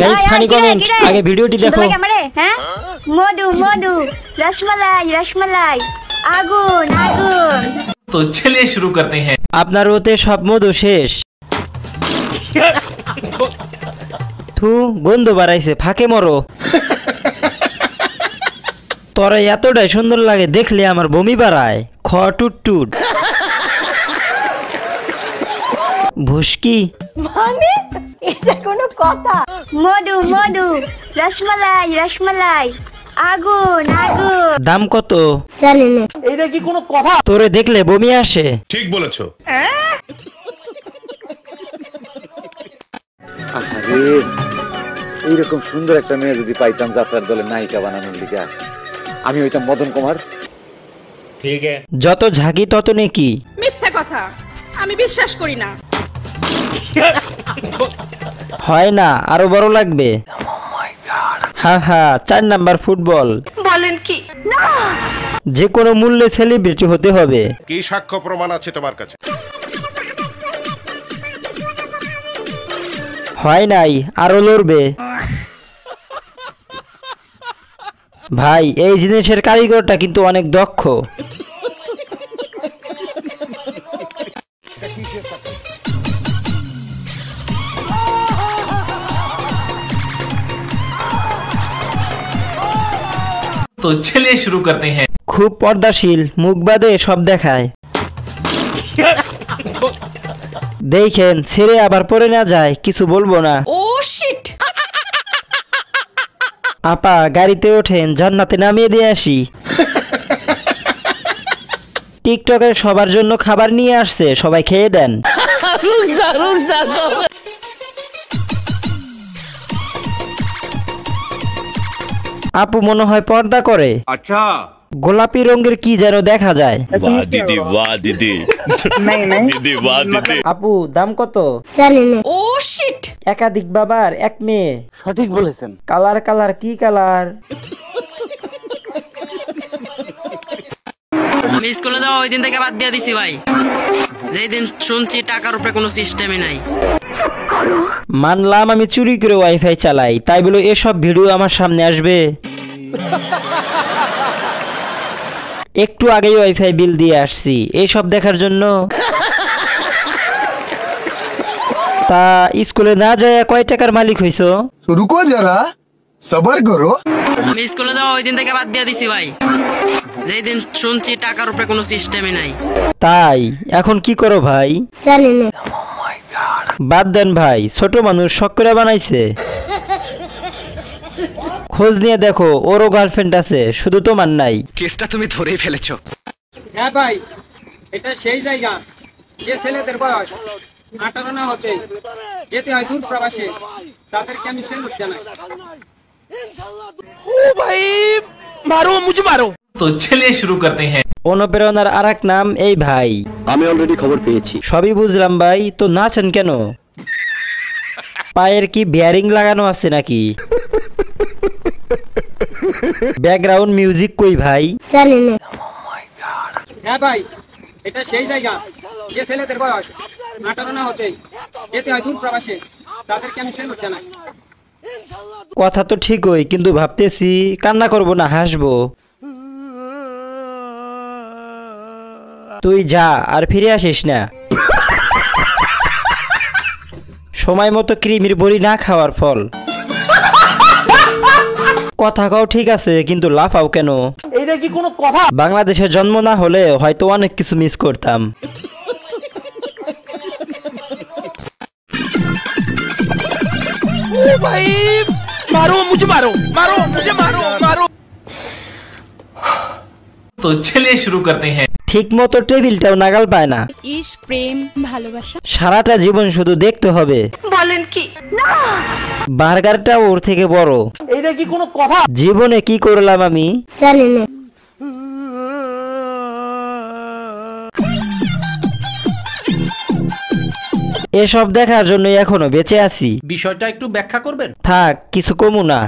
Guys funny comment আগে ভিডিওটি দেখো। হ্যাঁ মধু মধু রসমালাই রসমালাই আগুন আগুন। তো চলিए शुरू करते हैं। আপনার ওতে সব মধু শেষ। থু গন্ধ বাড়াইছে ফাঁকে মরো। তোরা এতটাই সুন্দর লাগে দেখলে আমার বমি বাড়ায়। খ টুট টুট ভুসকি মানে এটা কোনো কথা? মধু মধু রসমালাই রসমালাই আগুন আগুন। দাম কত জানি না। এইটা কি কোনো কথা? তোরে দেখলে বমি আসে। ঠিক বলেছো। আরে এইরকম সুন্দর একটা মেয়ে যদি পাইতাম যাত্রার দলে নায়িকা বানানোর লিগে আমি হইতাম মদন কুমার। ठीक है। যত ঝাঁকি তত নেকি। মিথ্যা কথা, আমি বিশ্বাস করি না। হয় না আরো বড় লাগবে। হ্যাঁ হ্যাঁ 4 নাম্বার ফুটবল। বলেন কি? যে কোনো মূল্যে সেলিব্রিটি হতে হবে। কি সাক্ষ্য প্রমাণ আছে তোমার কাছে? হয় নাই আরো লড়বে। ভাই এই জিনিসের কারিগরটা কিন্তু অনেক দক্ষ। तो चलिए शुरू करते हैं। খুব পর্দাশীল মুখ বাদে সব দেখায়। দেখেন ছেড়ে আবার পরে না যায় কিছু বলবো না। ও শিট। আপা গাড়িতে ওঠেন জান্নাতে নামিয়ে দিয়ে আসি। টিকটকে সবার জন্য খাবার নিয়ে আসছে সবাই খেয়ে দেন। আপু মনে হয় পর্দা করে। আচ্ছা গোলাপি রঙের কি যেন দেখা যায়। বাহ দিদি বাহ দিদি দিদি বাহ দিদি। আপু দাম কত? জানি না। ও শিট। একাধিক বাবার এক মেয়ে। সঠিক বলেছেন। কালার কালার কি কালার? আমি স্কুলে যাওয়া ওই দিন থেকে বাদ দিয়ে দিছি ভাই। যেই দিন শুনছি টাকার উপরে কোনো সিস্টেমই নাই। মানলাম আমি চুরি করে ওয়াইফাই চালাই তাই বলে এসব ভিডিও আমার সামনে আসবে। একটু আগেই ওয়াইফাই বিল দিয়ে আসছি এইসব দেখার জন্য। তা স্কুলে না যায় কয় টাকার মালিক হইছো? রুকো যারা সবার করো। আমি স্কুলে যাওয়া ওই দিন থেকে বাদ দিয়ে দিছি ভাই। যেই দিন শুনছি টাকার উপরে কোনো সিস্টেমই নাই। তাই এখন কি করো ভাই? জানি না। বাদ দেন ভাই ছোট মানুষ শখ করে বানাইছে। খোঁজ নিয়ে দেখো ওরও গার্লফ্রেন্ড আছে শুধু তোমার নাই। কেসটা তুমি ধরেই ফেলেছো। হ্যাঁ ভাই এটা সেই জায়গা যে ছেলেদের বয়স 18 না হতে যেতে হয় দূর প্রবাসে তাদেরকে আমি সেলুট জানাই। ও ভাই মারো মুঝে মারো। तो चलिए शुरू करते हैं। অনুপ্রেরণার আরেক নাম এই ভাই। আমি অলরেডি খবর পেয়েছি। সবই বুঝলাম ভাই তো নাচেন কেন? পায়ের কি বিয়ারিং লাগানো আছে নাকি? ব্যাকগ্রাউন্ড মিউজিক কই ভাই? জানি না। হ্যাঁ ভাই এটা সেই জায়গা যে ছেলেদের বয়স 18 না হতে যেতে হয় দূর প্রবাসে তাদেরকে আমি সেলুট জানাই। কথা তো ঠিকই কিন্তু ভাবতেছি কান্না করব না হাসবো। তুই যা আর ফিরে আসিস না। সময় মতো কৃমির বড়ি না খাওয়ার ফল। কথা কও ঠিক আছে কিন্তু লাফাও কেন? এইটা কি কোনো কথা? বাংলাদেশে জন্ম না হলে হয়তো অনেক কিছু মিস করতাম। ও ভাই মারো মুঝে মারো মারো মুঝে মারো মারো। तो चलिए शुरू करते हैं। ঠিক মতো টেবিলটাও নাগাল পায় না। ইশক প্রেম ভালোবাসা সারাটা জীবন শুধু দেখতে হবে। বলেন কি? না বার্গারটা ওর থেকে বড়। এইটা কি কোনো কথা? জীবনে কি করলাম আমি? জানি না। এসব দেখার জন্য এখনো বেঁচে আছি। বিষয়টা একটু ব্যাখ্যা করবেন? থাক কিছু কমু না।